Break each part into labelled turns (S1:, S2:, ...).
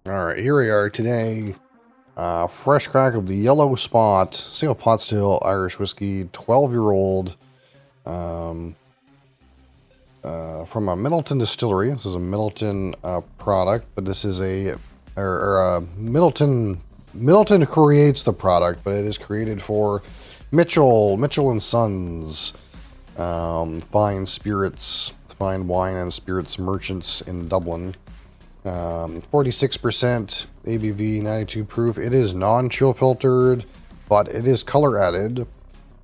S1: All right, here we are today. Fresh crack of the Yellow Spot single pot still Irish whiskey, 12-year-old, um, from a Middleton distillery. This is a Middleton product, but this is Middleton creates the product, but it is created for Mitchell and Sons, fine wine and spirits merchants in Dublin. 46% ABV, 92 proof. It is non-chill filtered, but it is color added.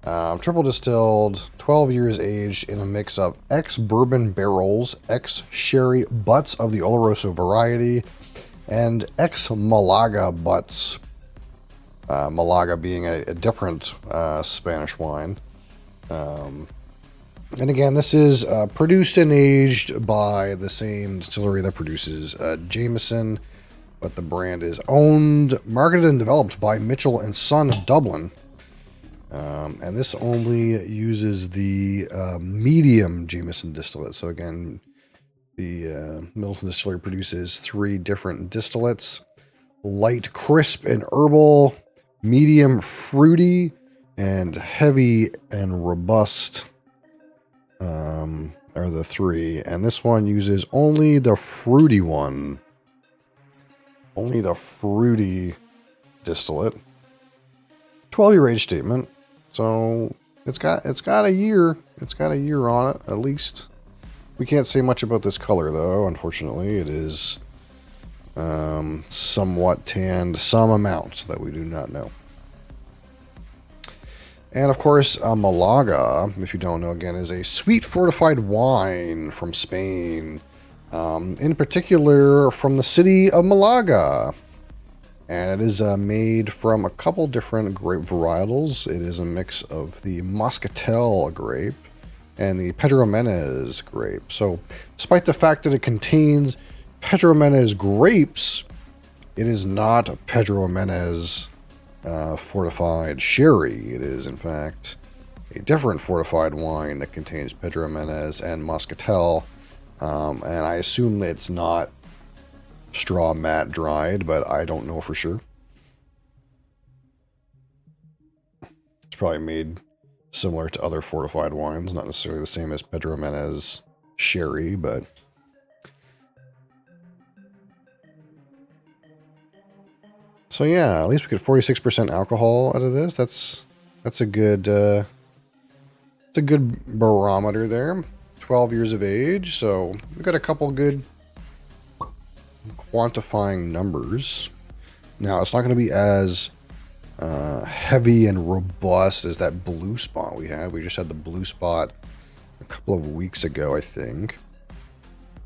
S1: Triple distilled, 12 years aged in a mix of ex-bourbon barrels, ex-sherry butts of the Oloroso variety, and ex-Malaga butts. Malaga being a different Spanish wine. And again, this is produced and aged by the same distillery that produces Jameson, but the brand is owned, marketed, and developed by Mitchell and Son of Dublin. And this only uses the medium Jameson distillate. So again, the Middleton Distillery produces 3 different distillates: light, crisp, and herbal, medium, fruity, and heavy and robust. Are the 3, and this one uses only the fruity one. Only the fruity distillate. 12-year age statement. So it's got a year. It's got a year on it at least. We can't say much about this color though. Unfortunately, it is somewhat tanned, some amount that we do not know. And of course, Malaga, if you don't know, again, is a sweet fortified wine from Spain, in particular from the city of Malaga. And it is made from a couple different grape varietals. It is a mix of the Moscatel grape and the Pedro Ximénez grape. So despite the fact that it contains Pedro Ximénez grapes, it is not Pedro Ximénez fortified sherry. It is, in fact, a different fortified wine that contains Pedro Ximénez and Moscatel. And I assume that it's not straw mat dried, but I don't know for sure. It's probably made similar to other fortified wines, not necessarily the same as Pedro Ximénez sherry, but so yeah, at least we get 46% alcohol out of this. That's a good it's a good barometer there. 12 years of age, so we've got a couple good quantifying numbers. Now it's not going to be as heavy and robust as that blue spot we had. We just had the blue spot a couple of weeks ago, I think,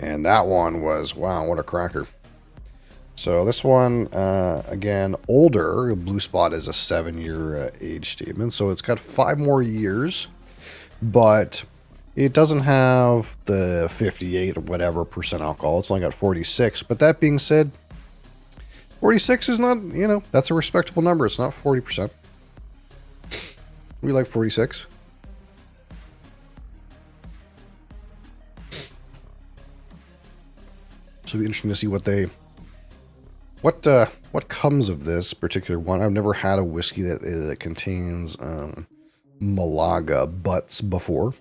S1: and that one was, wow, what a cracker. So this one, again, older. Blue Spot is a 7-year age statement, so it's got 5 more years, but it doesn't have the 58 or whatever percent alcohol. It's only got 46. But that being said, 46 is not, that's a respectable number. It's not 40%. We like 46. So it'll be interesting to see what comes of this particular one. I've never had a whiskey that contains Malaga butts before,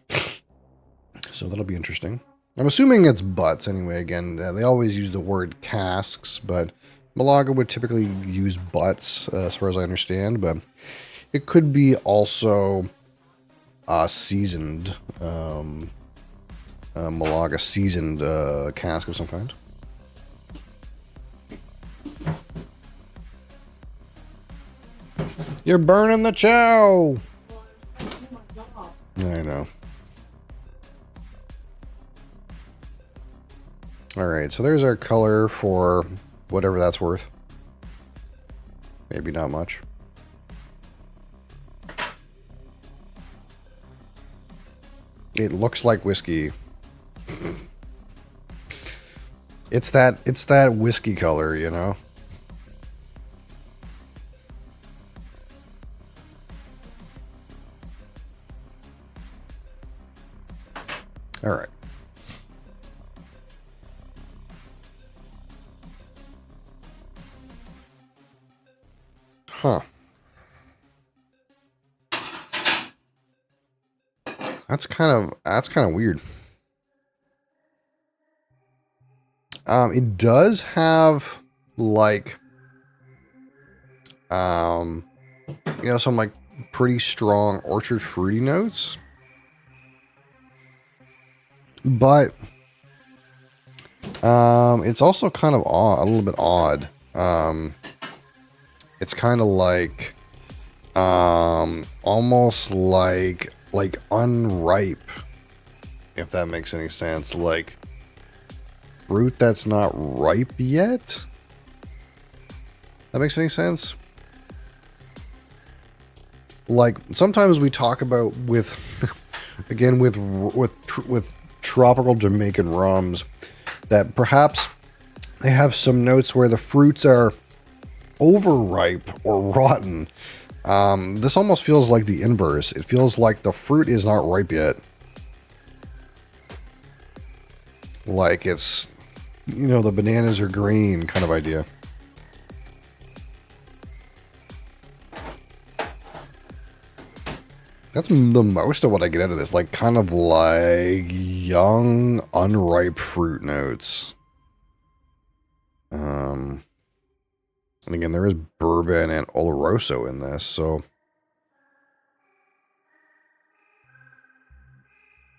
S1: so that'll be interesting. I'm assuming it's butts anyway. Again, they always use the word casks, but Malaga would typically use butts, as far as I understand. But it could be also seasoned Malaga seasoned cask of some kind. You're burning the chow. I know. All right, so there's our color for whatever that's worth. Maybe not much. It looks like whiskey. It's that whiskey color, you know. All right. Huh. That's kind of weird. It does have like some like pretty strong orchard fruity notes. But it's also kind of odd, a little bit odd. It's kind of like almost like unripe, if that makes any sense. Like fruit that's not ripe yet. That makes any sense? Like sometimes we talk about with again with tropical Jamaican rums that perhaps they have some notes where the fruits are overripe or rotten. This almost feels like the inverse. It feels like the fruit is not ripe yet. Like it's, the bananas are green kind of idea. That's the most of what I get out of this. Like kind of like young, unripe fruit notes. And again, there is bourbon and Oloroso in this, so.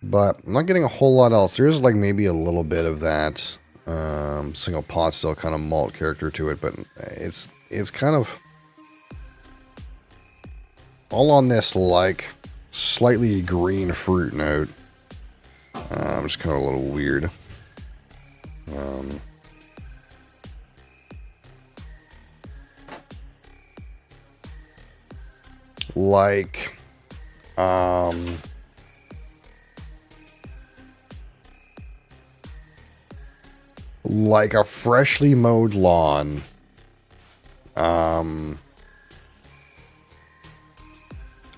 S1: But I'm not getting a whole lot else. There is like maybe a little bit of that single pot still kind of malt character to it, but it's kind of all on this like slightly green fruit note. Just kind of a little weird. Like a freshly mowed lawn.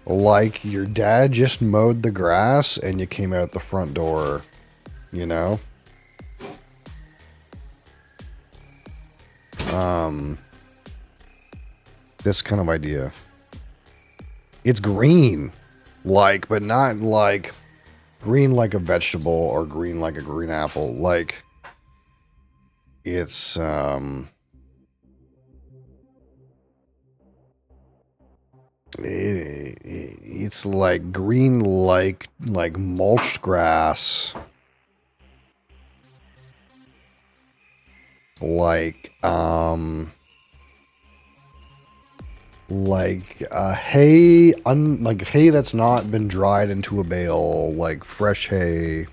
S1: Like your dad just mowed the grass and you came out the front door, this kind of idea. It's green, but not like green like a vegetable or green like a green apple. Like it's it's like green like mulched grass. Like hay, like hay that's not been dried into a bale, like fresh hay.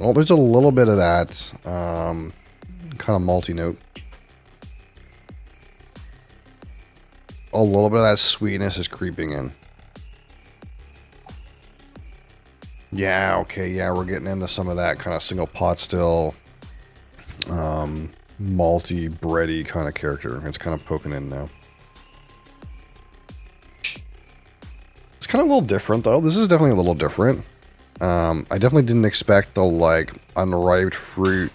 S1: Well, there's a little bit of that kind of malty note. A little bit of that sweetness is creeping in. Yeah, okay, yeah, we're getting into some of that kind of single pot still, malty, bready kind of character. It's kind of poking in now. It's kind of a little different, though. This is definitely a little different. I definitely didn't expect the, like, unripe fruit,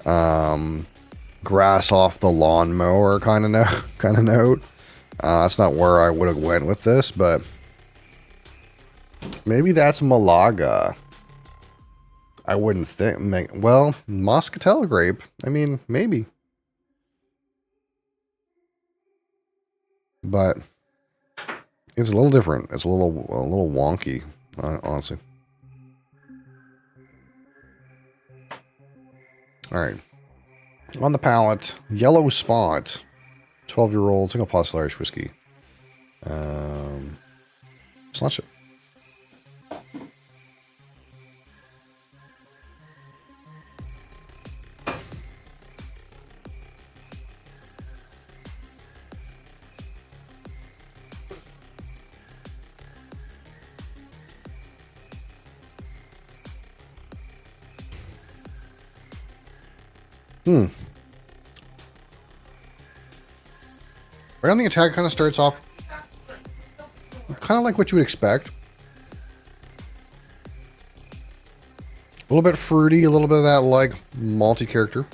S1: grass off the lawnmower kind of note. That's not where I would have went with this, but maybe that's Malaga. I wouldn't think. Well, Moscatel grape. I mean, maybe. But it's a little different. It's a little wonky, honestly. All right. On the palate, Yellow Spot. 12-year-old single pot Irish whiskey. Slash it. Right on the attack, kind of starts off kind of like what you would expect. A little bit fruity, a little bit of that like malty character.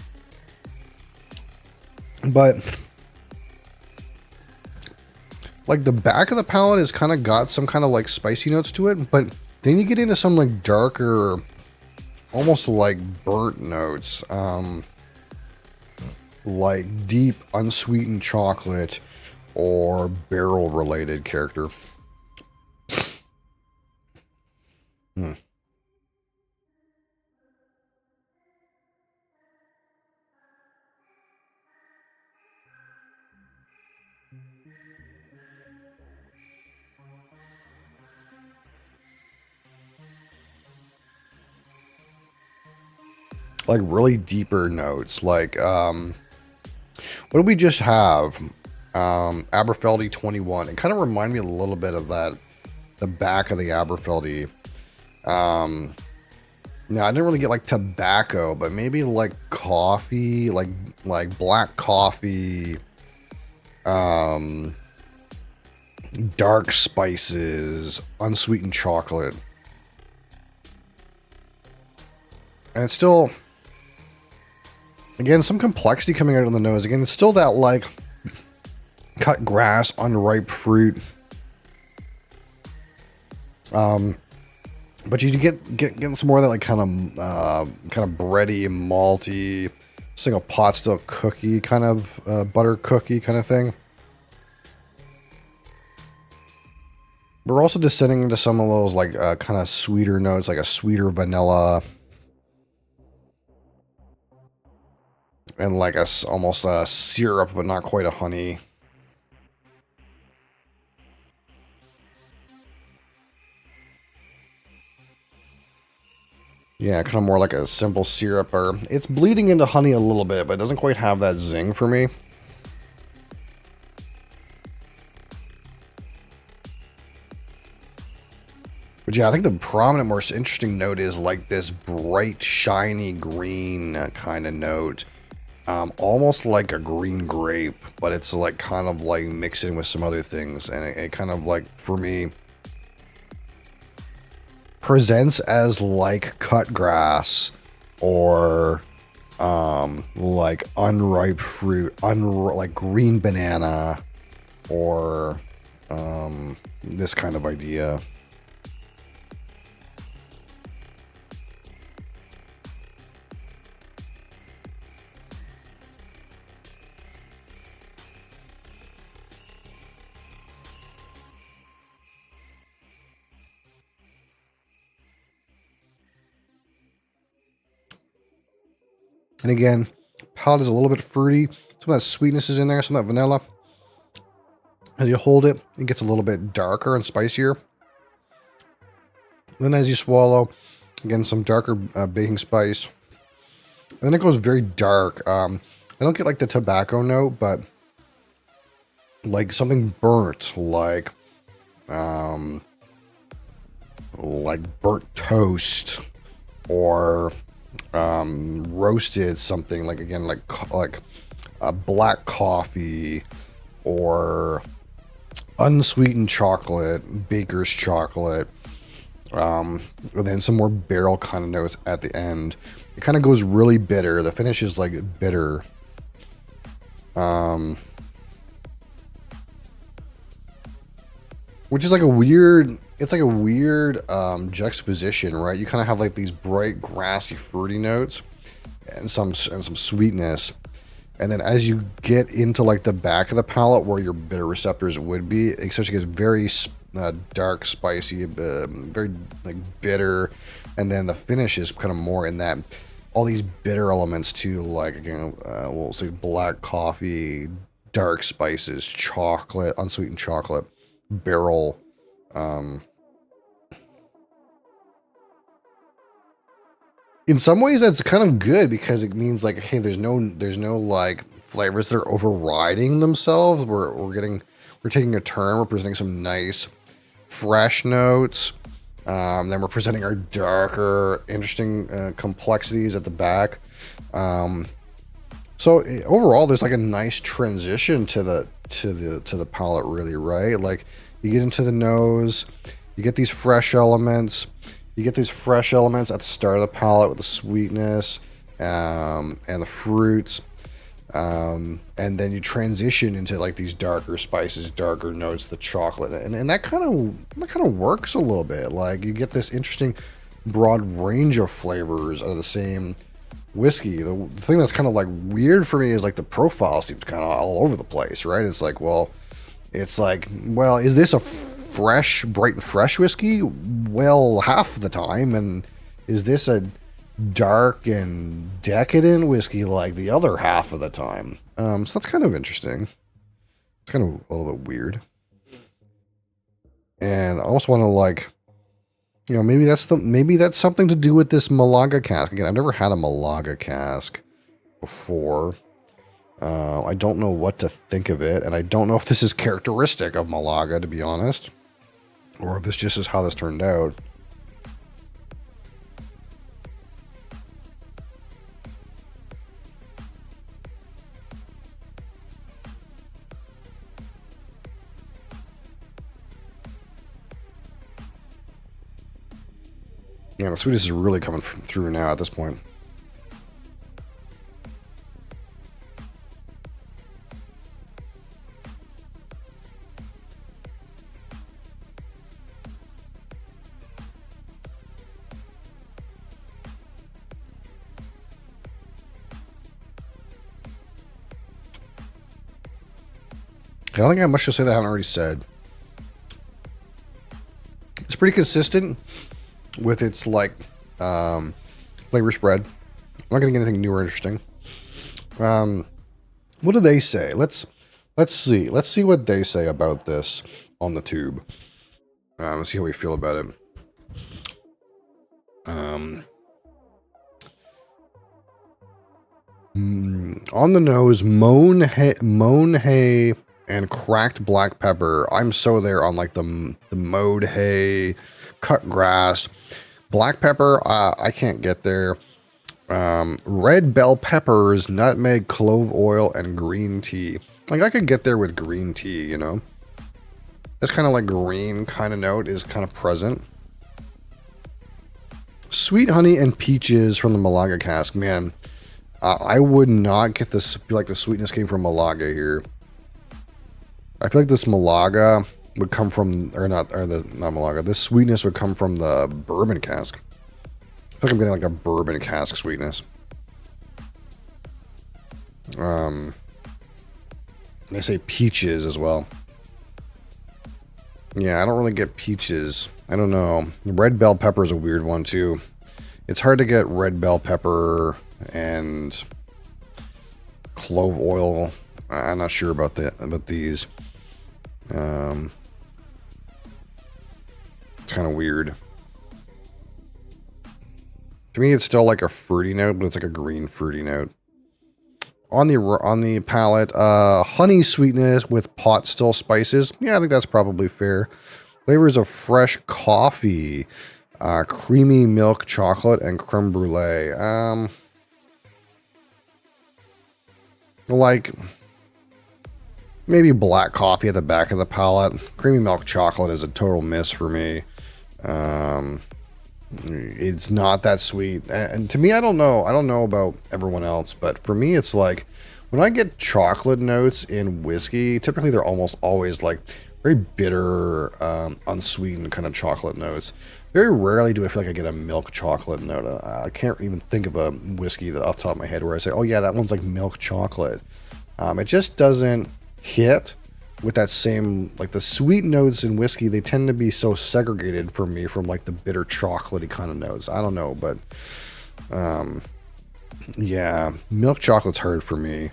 S1: But like the back of the palate has kind of got some kind of like spicy notes to it, but then you get into some like darker, almost like burnt notes, like deep unsweetened chocolate or barrel related character. Hmm. Like really deeper notes, like what did we just have? Aberfeldy 21. It kind of reminded me a little bit of that, the back of the Aberfeldy. No, I didn't really get like tobacco, but maybe like coffee, like black coffee, dark spices, unsweetened chocolate. And it's still, again, some complexity coming out of the nose. Again, it's still that like cut grass, unripe fruit. But you get some more of that like kind of bready, malty, single pot still cookie kind of butter cookie kind of thing. We're also descending into some of those like kind of sweeter notes, like a sweeter vanilla, and like almost a syrup, but not quite a honey. Yeah, kind of more like a simple syrup, or it's bleeding into honey a little bit, but it doesn't quite have that zing for me. But yeah, I think the prominent, most interesting note is like this bright, shiny green kind of note. Almost like a green grape, but it's like kind of like mixed in with some other things. And it kind of like, for me, presents as like cut grass or like unripe fruit, like green banana, or this kind of idea. And again, palate is a little bit fruity. Some of that sweetness is in there, some of that vanilla. As you hold it, it gets a little bit darker and spicier. Then as you swallow, again, some darker baking spice. And then it goes very dark. I don't get like the tobacco note, but like something burnt, like burnt toast, or roasted something, like again, like a black coffee, or unsweetened chocolate, baker's chocolate, and then some more barrel kind of notes at the end. It kind of goes really bitter. The finish is like bitter. Which is like a weird, it's like a weird juxtaposition, right? You kind of have like these bright, grassy, fruity notes and some sweetness. And then as you get into like the back of the palate where your bitter receptors would be, it essentially gets very dark, spicy, very like bitter. And then the finish is kind of more in that, all these bitter elements too, like again, we'll say black coffee, dark spices, chocolate, unsweetened chocolate, barrel. In some ways that's kind of good, because it means like, hey, there's no like flavors that are overriding themselves. We're taking a turn. We're presenting some nice fresh notes. Then we're presenting our darker, interesting complexities at the back. So overall, there's like a nice transition to the palate, really, right? Like you get into the nose, you get these fresh elements. You get these fresh elements at the start of the palate with the sweetness and the fruits. And then you transition into like these darker spices, darker notes, the chocolate, and that kind of works a little bit. Like you get this interesting broad range of flavors out of the same whiskey. The thing that's kind of like weird for me is like the profile seems kind of all over the place, right? It's like, well, is this a fresh, bright and fresh whiskey? Well, half the time. And is this a dark and decadent whiskey like the other half of the time? So that's kind of interesting. It's kind of a little bit weird. And I also want to like, you know, maybe that's something to do with this Malaga cask. Again, I've never had a Malaga cask before. I don't know what to think of it, and I don't know if this is characteristic of Malaga, to be honest, or if this just is how this turned out. Yeah, the sweetness is really coming through now at this point. I don't think I have much to say that I haven't already said. It's pretty consistent with its like flavor spread. I'm not gonna get anything new or interesting. What do they say? Let's see. Let's see what they say about this on the tube. Let's see how we feel about it. On the nose, moan hay, and cracked black pepper. I'm so there on like the mowed hay, cut grass, black pepper. I can't get there. Red bell peppers, nutmeg, clove oil, and green tea. Like I could get there with green tea, you know. This kind of like green kind of note is kind of present. Sweet honey and peaches from the Malaga cask, man. I would not get this. Feel like the sweetness came from Malaga here. I feel like this Malaga would come from, not Malaga. This sweetness would come from the bourbon cask. I feel like I'm getting like a bourbon cask sweetness. They say peaches as well. Yeah, I don't really get peaches. I don't know. Red bell pepper is a weird one too. It's hard to get red bell pepper and clove oil. I'm not sure about these. It's kind of weird. To me, it's still like a fruity note, but it's like a green fruity note. On the palate, honey sweetness with pot still spices. Yeah, I think that's probably fair. Flavors of fresh coffee, creamy milk chocolate, and creme brulee. Like maybe black coffee at the back of the palate. Creamy milk chocolate is a total miss for me. It's not that sweet, and to me, I don't know about everyone else, but for me, it's like when I get chocolate notes in whiskey, typically they're almost always like very bitter, unsweetened kind of chocolate notes. Very rarely do I feel like I get a milk chocolate note. I can't even think of a whiskey that off the top of my head where I say, oh yeah, that one's like milk chocolate. It just doesn't hit with that same, like the sweet notes in whiskey, they tend to be so segregated for me from like the bitter chocolatey kind of notes. I don't know, but yeah, milk chocolate's hard for me.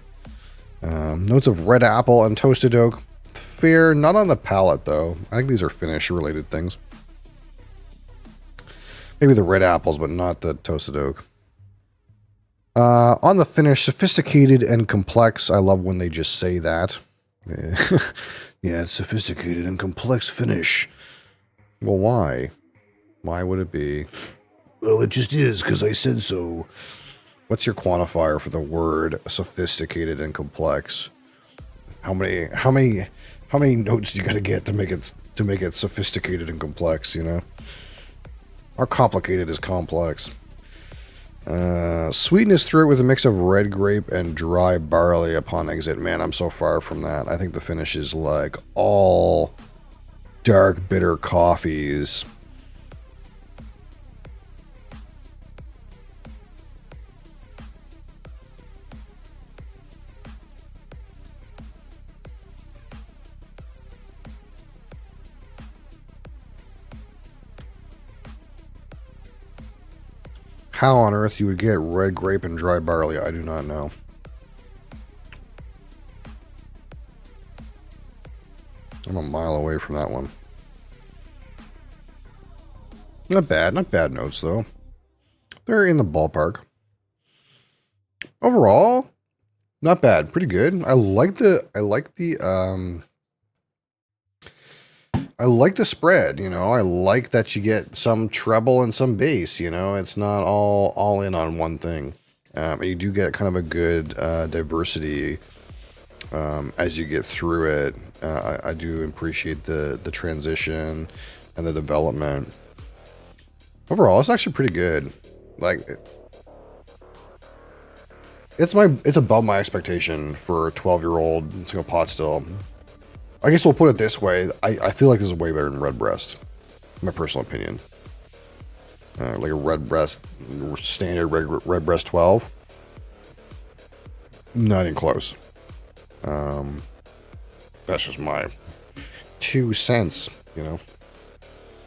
S1: Notes of red apple and toasted oak. Fair, not on the palate though. I think these are finish related things. Maybe the red apples, but not the toasted oak. On the finish, sophisticated and complex. I love when they just say that. Yeah, it's sophisticated and complex finish. Well, why? Why would it be? Well, it just is, because I said so. What's your quantifier for the word sophisticated and complex? How many notes do you got to get to make it sophisticated and complex, you know? How complicated is complex? Sweetness through it with a mix of red grape and dry barley upon exit. Man, I'm so far from that. I think the finish is like all dark, bitter coffees. How on earth you would get red grape and dry barley, I do not know. I'm a mile away from that one. Not bad notes though. They're in the ballpark. Overall, not bad, pretty good. I like the spread, you know. I like that you get some treble and some bass, you know. It's not all in on one thing. You do get kind of a good diversity as you get through it. I do appreciate the transition and the development. Overall, it's actually pretty good. Like, it's above my expectation for a 12-year-old single pot still. I guess we'll put it this way. I feel like this is way better than Redbreast. My personal opinion. Like a Redbreast, standard Redbreast 12. Not even close. That's just my 2 cents, you know.